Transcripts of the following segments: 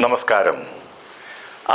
നമസ്കാരം.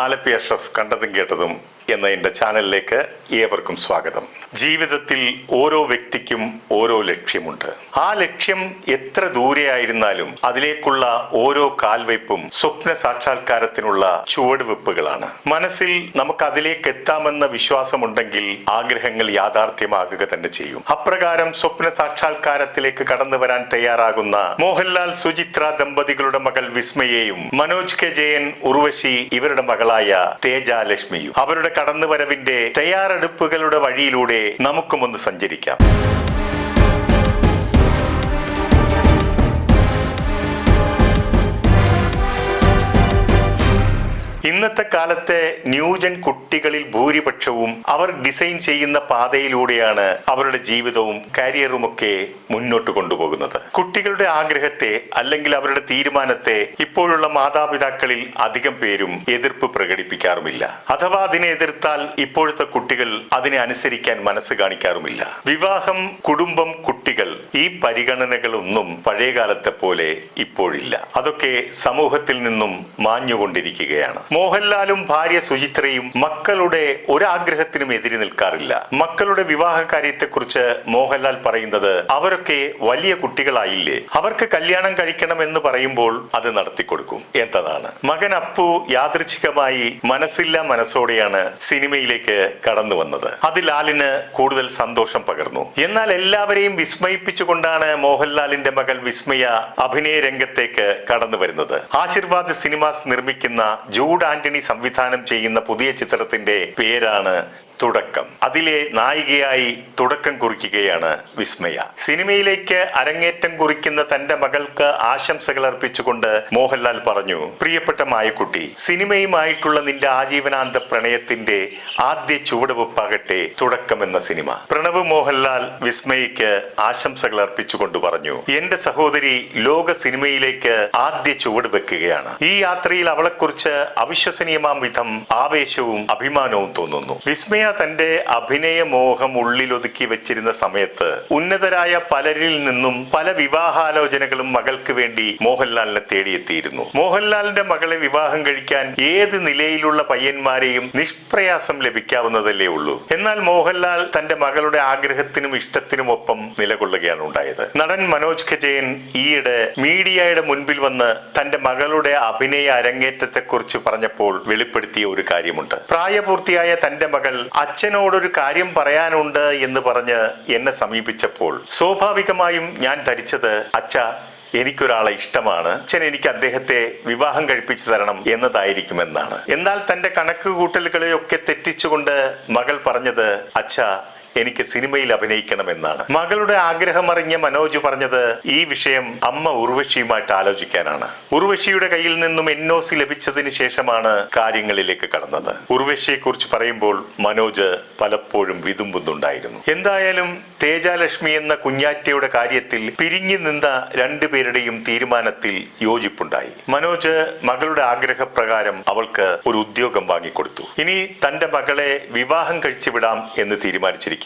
ആലപ്പി അഷ്റഫ് കണ്ടതും കേട്ടതും എന്ന എൻ്റെ ചാനലിലേക്ക് ഏവർക്കും സ്വാഗതം. ജീവിതത്തിൽ ഓരോ വ്യക്തിക്കും ഓരോ ലക്ഷ്യമുണ്ട്. ആ ലക്ഷ്യം എത്ര ദൂരെയായിരുന്നാലും അതിലേക്കുള്ള ഓരോ കാൽവയ്പും സ്വപ്ന സാക്ഷാത്കാരത്തിനുള്ള ചുവടുവെപ്പുകളാണ്. മനസ്സിൽ നമുക്ക് അതിലേക്ക് എത്താമെന്ന വിശ്വാസമുണ്ടെങ്കിൽ ആഗ്രഹങ്ങൾ യാഥാർത്ഥ്യമാകുക തന്നെ ചെയ്യും. അപ്രകാരം സ്വപ്ന സാക്ഷാത്കാരത്തിലേക്ക് കടന്നു വരാൻ തയ്യാറാകുന്ന മോഹൻലാൽ സുചിത്ര ദമ്പതികളുടെ മകൾ വിസ്മയെയും മനോജ് കെ ജയൻ ഉർവശി ഇവരുടെ മകളായ തേജാലക്ഷ്മിയും അവരുടെ കടന്നുവരവിന്റെ തയ്യാറെടുപ്പുകളുടെ വഴിയിലൂടെ നമുക്കുമൊന്ന് സഞ്ചരിക്കാം. ഇന്നത്തെ കാലത്തെ ന്യൂജൻ കുട്ടികളിൽ ഭൂരിപക്ഷവും അവർ ഡിസൈൻ ചെയ്യുന്ന പാതയിലൂടെയാണ് അവരുടെ ജീവിതവും കരിയറുമൊക്കെ മുന്നോട്ട് കൊണ്ടുപോകുന്നത്. കുട്ടികളുടെ ആഗ്രഹത്തെ അല്ലെങ്കിൽ അവരുടെ തീരുമാനത്തെ ഇപ്പോഴുള്ള മാതാപിതാക്കളിൽ അധികം പേരും എതിർപ്പ് പ്രകടിപ്പിക്കാറുമില്ല. അഥവാ അതിനെ എതിർത്താൽ ഇപ്പോഴത്തെ കുട്ടികൾ അതിനെ അനുസരിക്കാൻ മനസ്സ് കാണിക്കാറുമില്ല. വിവാഹം, കുടുംബം, കുട്ടികൾ, ഈ പരിഗണനകളൊന്നും പഴയകാലത്തെ പോലെ ഇപ്പോഴില്ല. അതൊക്കെ സമൂഹത്തിൽ നിന്നും മാഞ്ഞുകൊണ്ടിരിക്കുകയാണ്. മോഹൻലാലും ഭാര്യ സുചിത്രയും മക്കളുടെ ഒരാഗ്രഹത്തിനും എതിരി നിൽക്കാറില്ല. മക്കളുടെ വിവാഹ കാര്യത്തെക്കുറിച്ച് മോഹൻലാൽ പറയുന്നത്, അവരൊക്കെ വലിയ കുട്ടികളായില്ലേ, അവർക്ക് കല്യാണം കഴിക്കണം എന്ന് പറയുമ്പോൾ അത് നടത്തിക്കൊടുക്കും എന്നതാണ്. മകൻ അപ്പു യാദൃച്ഛികമായി മനസ്സില്ലാ മനസ്സോടെയാണ് സിനിമയിലേക്ക് കടന്നു വന്നത്. അത് ലാലിന് കൂടുതൽ സന്തോഷം പകർന്നു. എന്നാൽ എല്ലാവരെയും വിസ്മയിപ്പിച്ചുകൊണ്ടാണ് മോഹൻലാലിന്റെ മകൾ വിസ്മയ അഭിനയ രംഗത്തേക്ക് കടന്നു വരുന്നത്. ആശീർവാദ് സിനിമാസ് നിർമ്മിക്കുന്ന ജൂഡ് ആന്റണി സംവിധാനം ചെയ്യുന്ന പുതിയ ചിത്രത്തിന്റെ പേരാണ് തുടക്കം. അതിലെ നായികയായി തുടക്കം കുറിക്കുകയാണ് വിസ്മയ. സിനിമയിലേക്ക് അരങ്ങേറ്റം കുറിക്കുന്ന തന്റെ മകൾക്ക് ആശംസകൾ അർപ്പിച്ചുകൊണ്ട് മോഹൻലാൽ പറഞ്ഞു, പ്രിയപ്പെട്ട മായക്കുട്ടി, സിനിമയുമായിട്ടുള്ള നിന്റെ ആജീവനാന്ത പ്രണയത്തിന്റെ ആദ്യ ചുവടുവെപ്പാകട്ടെ തുടക്കം എന്ന സിനിമ. പ്രണവ് മോഹൻലാൽ വിസ്മയക്ക് ആശംസകൾ അർപ്പിച്ചുകൊണ്ട് പറഞ്ഞു, എന്റെ സഹോദരി ലോക സിനിമയിലേക്ക് ആദ്യ ചുവട് വെക്കുകയാണ്. ഈ യാത്രയിൽ അവളെക്കുറിച്ച് അവിശ്വസനീയമാം വിധം ആവേശവും അഭിമാനവും തോന്നുന്നു. വിസ്മയ തന്റെ അഭിനയ മോഹം ഉള്ളിലൊതുക്കി വെച്ചിരുന്ന സമയത്ത് ഉന്നതരായ പലരിൽ നിന്നും പല വിവാഹാലോചനകളും മകൾക്ക് വേണ്ടി മോഹൻലാലിനെ തേടിയെത്തിയിരുന്നു. മോഹൻലാലിന്റെ മകളെ വിവാഹം കഴിക്കാൻ ഏത് നിലയിലുള്ള പയ്യന്മാരെയും നിഷ്പ്രയാസം ലഭിക്കാവുന്നതല്ലേ ഉള്ളൂ. എന്നാൽ മോഹൻലാൽ തന്റെ മകളുടെ ആഗ്രഹത്തിനും ഇഷ്ടത്തിനും ഒപ്പം നിലകൊള്ളുകയാണ് ഉണ്ടായത്. നടൻ മനോജ് കെ ജയൻ ഈയിടെ മീഡിയയുടെ മുൻപിൽ വന്ന് തന്റെ മകളുടെ അഭിനയ അരങ്ങേറ്റത്തെക്കുറിച്ച് പറഞ്ഞപ്പോൾ വെളിപ്പെടുത്തിയ ഒരു കാര്യമുണ്ട്. പ്രായപൂർത്തിയായ തന്റെ മകൾ അച്ഛനോടൊരു കാര്യം പറയാനുണ്ട് എന്ന് പറഞ്ഞ് എന്നെ സമീപിച്ചപ്പോൾ സ്വാഭാവികമായും ഞാൻ ധരിച്ചത്, അച്ഛ, എനിക്കൊരാളെ ഇഷ്ടമാണ്, അച്ഛൻ എനിക്ക് അദ്ദേഹത്തെ വിവാഹം കഴിപ്പിച്ചു തരണം എന്നതായിരിക്കുമെന്നാണ്. എന്നാൽ തന്റെ കണക്കുകൂട്ടലുകളെയൊക്കെ തെറ്റിച്ചുകൊണ്ട് മകൾ പറഞ്ഞത്, അച്ഛ, എനിക്ക് സിനിമയിൽ അഭിനയിക്കണമെന്നാണ്. മകളുടെ ആഗ്രഹമറിഞ്ഞ മനോജ് പറഞ്ഞത് ഈ വിഷയം അമ്മ ഉർവശിയുമായിട്ട് ആലോചിക്കാനാണ്. ഉർവശിയുടെ കയ്യിൽ നിന്നും NOC ലഭിച്ചതിന് ശേഷമാണ് കാര്യങ്ങളിലേക്ക് കടന്നത്. ഉർവശിയെ കുറിച്ച് പറയുമ്പോൾ മനോജ് പലപ്പോഴും വിതുമ്പുന്നുണ്ടായിരുന്നു. എന്തായാലും തേജാലക്ഷ്മി എന്ന കുഞ്ഞാറ്റയുടെ കാര്യത്തിൽ പിരിഞ്ഞു നിന്ന രണ്ടുപേരുടെയും തീരുമാനത്തിൽ യോജിപ്പുണ്ടായി. മനോജ് മകളുടെ ആഗ്രഹപ്രകാരം അവൾക്ക് ഒരു ഉദ്യോഗം വാങ്ങിക്കൊടുത്തു. ഇനി തന്റെ മകളെ വിവാഹം കഴിച്ചു വിടാം എന്ന് തീരുമാനിച്ചിരിക്കുന്നു.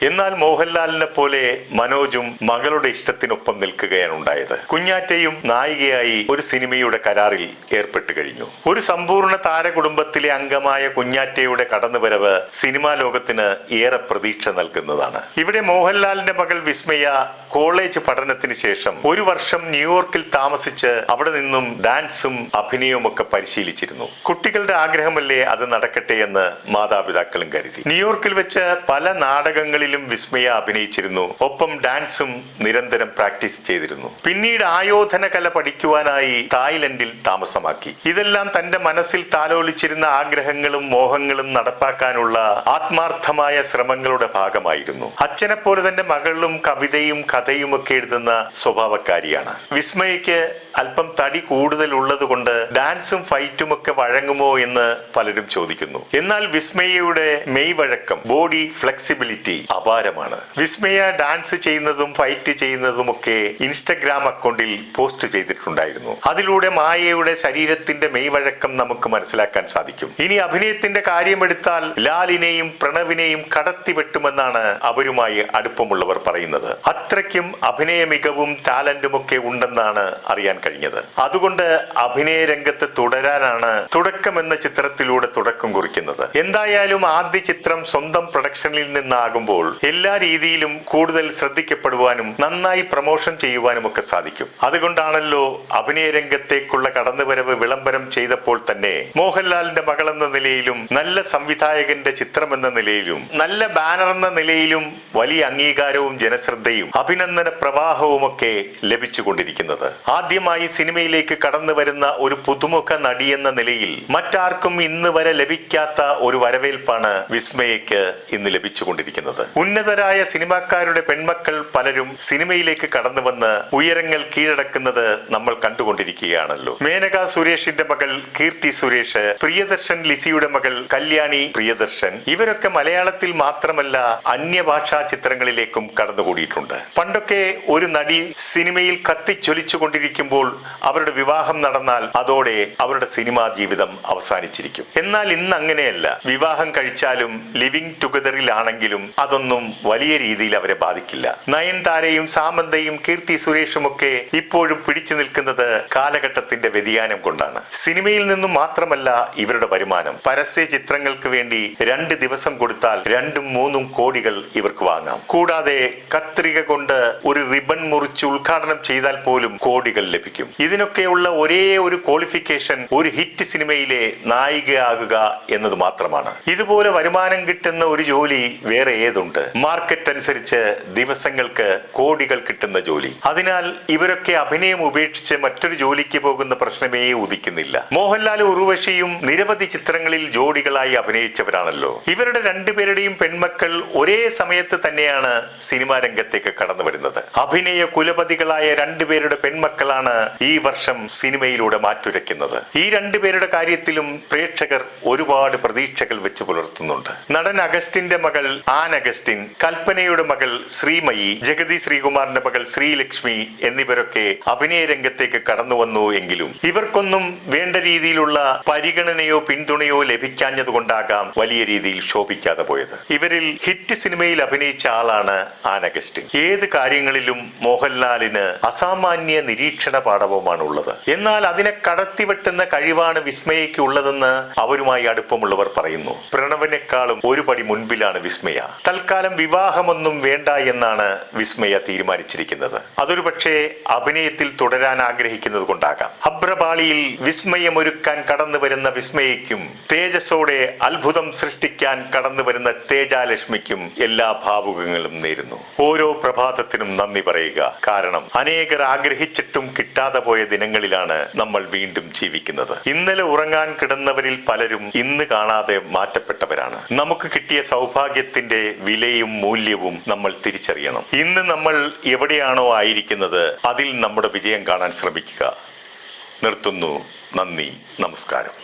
എന്നാൽ മോഹൻലാലിനെ പോലെ മനോജും മകളുടെ ഇഷ്ടത്തിനൊപ്പം നിൽക്കുകയാണ് ഉണ്ടായത്. കുഞ്ഞാറ്റയും നായികയായി ഒരു സിനിമയുടെ കരാറിൽ ഏർപ്പെട്ടു കഴിഞ്ഞു. ഒരു സമ്പൂർണ്ണ താരകുടുംബത്തിലെ അംഗമായ കുഞ്ഞാറ്റയുടെ കടന്നുവരവ് സിനിമാ ലോകത്തിന് ഏറെ പ്രതീക്ഷ നൽകുന്നതാണ്. ഇവിടെ മോഹൻലാലിന്റെ മകൾ വിസ്മയ കോളേജ് പഠനത്തിന് ശേഷം ഒരു വർഷം ന്യൂയോർക്കിൽ താമസിച്ച് അവിടെ നിന്നും ഡാൻസും അഭിനയവും ഒക്കെ പരിശീലിച്ചിരുന്നു. കുട്ടികളുടെ ആഗ്രഹമല്ലേ, അത് നടക്കട്ടെ എന്ന് മാതാപിതാക്കളും കരുതി. ന്യൂയോർക്കിൽ വെച്ച് പല നാടകങ്ങളിലും വിസ്മയ അഭിനയിച്ചിരുന്നു. ഒപ്പം ഡാൻസും നിരന്തരം പ്രാക്ടീസ് ചെയ്തിരുന്നു. പിന്നീട് ആയോധന കല പഠിക്കുവാനായി തായ്ലൻഡിൽ താമസമാക്കി. ഇതെല്ലാം തന്റെ മനസ്സിൽ താലോലിച്ചിരുന്ന ആഗ്രഹങ്ങളും മോഹങ്ങളും നടപ്പാക്കാനുള്ള ആത്മാർത്ഥമായ ശ്രമങ്ങളുടെ ഭാഗമായിരുന്നു. അച്ഛനെ പോലെ തന്നെ മകളും കവിതയും കഥയുമൊക്കെ എഴുതുന്ന സ്വഭാവക്കാരിയാണ്. വിസ്മയക്ക് അല്പം തടി കൂടുതൽ ഉള്ളത് കൊണ്ട് ഡാൻസും ഫൈറ്റും ഒക്കെ വഴങ്ങുമോ എന്ന് പലരും ചോദിക്കുന്നു. എന്നാൽ വിസ്മയയുടെ മെയ് വഴക്കം, ബോഡി ഫ്ലെക്സിബിലിറ്റി അപാരമാണ്. വിസ്മയ ഡാൻസ് ചെയ്യുന്നതും ഫൈറ്റ് ചെയ്യുന്നതും ഒക്കെ ഇൻസ്റ്റഗ്രാം അക്കൗണ്ടിൽ പോസ്റ്റ് ചെയ്തിട്ടുണ്ടായിരുന്നു. അതിലൂടെ മായയുടെ ശരീരത്തിന്റെ മെയ് വഴക്കം നമുക്ക് മനസ്സിലാക്കാൻ സാധിക്കും. ഇനി അഭിനയത്തിന്റെ കാര്യമെടുത്താൽ ലാലിനെയും പ്രണവിനെയും കടത്തിവെട്ടുമെന്നാണ് അവരുമായി അടുപ്പമുള്ളവർ പറയുന്നത്. അത്രയ്ക്കും അഭിനയ മികവും ടാലന്റും ഒക്കെ ഉണ്ടെന്നാണ് അറിയാൻ കഴിഞ്ഞത്. അതുകൊണ്ട് അഭിനയ രംഗത്ത് രംഗത്ത് തുടരാനാണ് തുടക്കം എന്ന ചിത്രത്തിലൂടെ തുടക്കം കുറിക്കുന്നത്. എന്തായാലും ആദ്യ ചിത്രം സ്വന്തം പ്രൊഡക്ഷനിൽ നിന്നാകുമ്പോൾ എല്ലാ രീതിയിലും കൂടുതൽ ശ്രദ്ധിക്കപ്പെടുവാനും നന്നായി പ്രമോഷൻ ചെയ്യുവാനും ഒക്കെ സാധിക്കും. അതുകൊണ്ടാണല്ലോ അഭിനയ രംഗത്തേക്കുള്ള കടന്നുവരവ് വിളംബരം ചെയ്തപ്പോൾ തന്നെ മോഹൻലാലിന്റെ മകൾ എന്ന നിലയിലും നല്ല സംവിധായകന്റെ ചിത്രം എന്ന നിലയിലും നല്ല ബാനർ എന്ന നിലയിലും വലിയ അംഗീകാരവും ജനശ്രദ്ധയും അഭിനന്ദന പ്രവാഹവുമൊക്കെ ലഭിച്ചുകൊണ്ടിരിക്കുന്നത്. ആദ്യമായി സിനിമയിലേക്ക് കടന്നു വരുന്ന ഒരു പുതുമുഖ നടി എന്ന നിലയിൽ മറ്റാർക്കും ഇന്ന് വരെ ലഭിക്കാത്ത ഒരു വരവേൽപ്പാണ് വിസ്മയക്ക് ഇന്ന് ലഭിച്ചുകൊണ്ടിരിക്കുന്നത്. ഉന്നതരായ സിനിമാക്കാരുടെ പെൺമക്കൾ പലരും സിനിമയിലേക്ക് കടന്നു വന്ന് ഉയരങ്ങൾ കീഴടക്കുന്നത് നമ്മൾ കണ്ടുകൊണ്ടിരിക്കുകയാണല്ലോ. മേനക സുരേഷിന്റെ മകൾ കീർത്തി സുരേഷ്, പ്രിയദർശൻ ലിസിയുടെ മകൾ കല്യാണി പ്രിയദർശൻ, ഇവരൊക്കെ മലയാളത്തിൽ മാത്രമല്ല അന്യഭാഷാ ചിത്രങ്ങളിലേക്കും കടന്നുകൂടിയിട്ടുണ്ട്. പണ്ടൊക്കെ ഒരു നടി സിനിമയിൽ കത്തിച്ചൊലിച്ചു കൊണ്ടിരിക്കുമ്പോൾ അവരുടെ വിവാഹം നടന്നാൽ അതോടെ അവരുടെ സിനിമാ ജീവിതം അവസാനിച്ചിരിക്കും. എന്നാൽ ഇന്ന് അങ്ങനെയല്ല. വിവാഹം കഴിച്ചാലും ലിവിംഗ് ടുഗദറിലാണെങ്കിലും അതൊന്നും വലിയ രീതിയിൽ അവരെ ബാധിക്കില്ല. നയൻതാരയും സാമന്തയും കീർത്തി സുരേഷും ഒക്കെ ഇപ്പോഴും പിടിച്ചു നിൽക്കുന്നത് കാലഘട്ടത്തിന്റെ വ്യതിയാനം കൊണ്ടാണ്. സിനിമയിൽ നിന്നും മാത്രമല്ല ഇവരുടെ വരുമാനം. പരസ്യ ചിത്രങ്ങൾക്ക് വേണ്ടി 2 ദിവസം കൊടുത്താൽ 2-3 കോടികൾ ഇവർക്ക് വാങ്ങാം. കൂടാതെ കത്രിക കൊണ്ട് ഒരു റിബൺ മുറിച്ച് ഉദ്ഘാടനം ചെയ്താൽ പോലും കോടികൾ ലഭിക്കും. ഇതിനൊക്കെയുള്ള ഒരേ ഒരു ക്വാളിഫിക്കേഷൻ ഒരു ഹിറ്റ് സിനിമയിലെ നായികയാകുക എന്നത് മാത്രമാണ്. ഇതുപോലെ വരുമാനം കിട്ടുന്ന ഒരു ജോലി വേറെ ഏതുണ്ട്? മാർക്കറ്റ് അനുസരിച്ച് ദിവസങ്ങൾക്ക് കോടികൾ കിട്ടുന്ന ജോലി. അതിനാൽ ഇവരൊക്കെ അഭിനയം ഉപേക്ഷിച്ച് മറ്റൊരു ജോലിക്ക് പോകുന്ന പ്രശ്നമേ ഉദിക്കുന്നില്ല. മോഹൻലാൽ ഉർവശിയും നിരവധി ചിത്രങ്ങളിൽ ജോഡികളായി അഭിനയിച്ചവരാണല്ലോ. ഇവരുടെ രണ്ടുപേരുടെയും പെൺമക്കൾ ഒരേ സമയത്ത് തന്നെയാണ് സിനിമാ രംഗത്തേക്ക് കടന്നു വരുന്നത്. അഭിനയ കുലപതികളായ 2 പേരുടെ പെൺമക്കളാണ് ഈ വർഷം സിനിമയിലൂടെ മാറ്റുരയ്ക്കുന്നത്. ഈ 2 പേരുടെ കാര്യത്തിലും പ്രേക്ഷകർ ഒരുപാട് പ്രതീക്ഷകൾ വെച്ച് പുലർത്തുന്നുണ്ട്. നടൻ അഗസ്റ്റിന്റെ മകൾ ആൻ അഗസ്റ്റിൻ, കൽപ്പനയുടെ മകൾ ശ്രീമയി, ജഗതി ശ്രീകുമാറിന്റെ മകൾ ശ്രീലക്ഷ്മി എന്നിവരൊക്കെ അഭിനയ രംഗത്തേക്ക് കടന്നു വന്നു എങ്കിലും ഇവർക്കൊന്നും വേണ്ട രീതിയിലുള്ള പരിഗണനയോ പിന്തുണയോ ലഭിക്കാഞ്ഞത് കൊണ്ടാകാം വലിയ രീതിയിൽ ശോഭിക്കാതെ പോയത്. ഇവരിൽ ഹിറ്റ് സിനിമയിൽ അഭിനയിച്ച ആളാണ് ആൻ അഗസ്റ്റിൻ. ഏത് കാര്യങ്ങളിലും മോഹൻലാലിന് അസാമാന്യ നിരീക്ഷണ പാടവമാണ് ഉള്ളത്. എന്നാൽ അതിനെ കടത്തിവെട്ടുന്ന കഴിവാണ് വിസ്മയയ്ക്ക് ഉള്ളതെന്ന് അവരുമായി അടുപ്പമുള്ളവർ പറയുന്നു. പ്രണവിനേക്കാളും ഒരു പടി മുൻപിലാണ് വിസ്മയ. തൽക്കാലം വിവാഹമൊന്നും വേണ്ട എന്നാണ് വിസ്മയ തീരുമാനിച്ചിരിക്കുന്നത്. അതൊരു പക്ഷേ അഭിനയത്തിൽ തുടരാൻ ആഗ്രഹിക്കുന്നത് കൊണ്ടാകാം. അബ്രപാളിയിൽ വിസ്മയമൊരുക്കാൻ കടന്നു വരുന്ന വിസ്മയയ്ക്കും തേജസ്സോടെ അത്ഭുതം സൃഷ്ടിക്കാൻ കടന്നു വരുന്ന തേജാലക്ഷ്മിക്കും എല്ലാ ഭാവുകങ്ങളും നേരുന്നു. ഓരോ പ്രഭാതത്തിനും നന്ദി പറയുക. കാരണം അനേകർ ആഗ്രഹിച്ചിട്ടും കിട്ടാതെ പോയ ദിനങ്ങളിലാണ് നമ്മൾ വീണ്ടും ജീവിക്കുന്നത്. ഇന്നലെ ഉറങ്ങാൻ കിടന്നവരിൽ പലരും ഇന്ന് കാണാതെ മാറ്റപ്പെട്ടവരാണ്. നമുക്ക് കിട്ടിയ സൗഭാഗ്യത്തിന്റെ വിലയും മൂല്യവും നമ്മൾ തിരിച്ചറിയണം. ഇന്ന് നമ്മൾ എവിടെയാണോ ആയിരിക്കുന്നത് അതിൽ നമ്മുടെ വിജയം കാണാൻ ശ്രമിക്കുക. നിർത്തുന്നു. നന്ദി, നമസ്കാരം.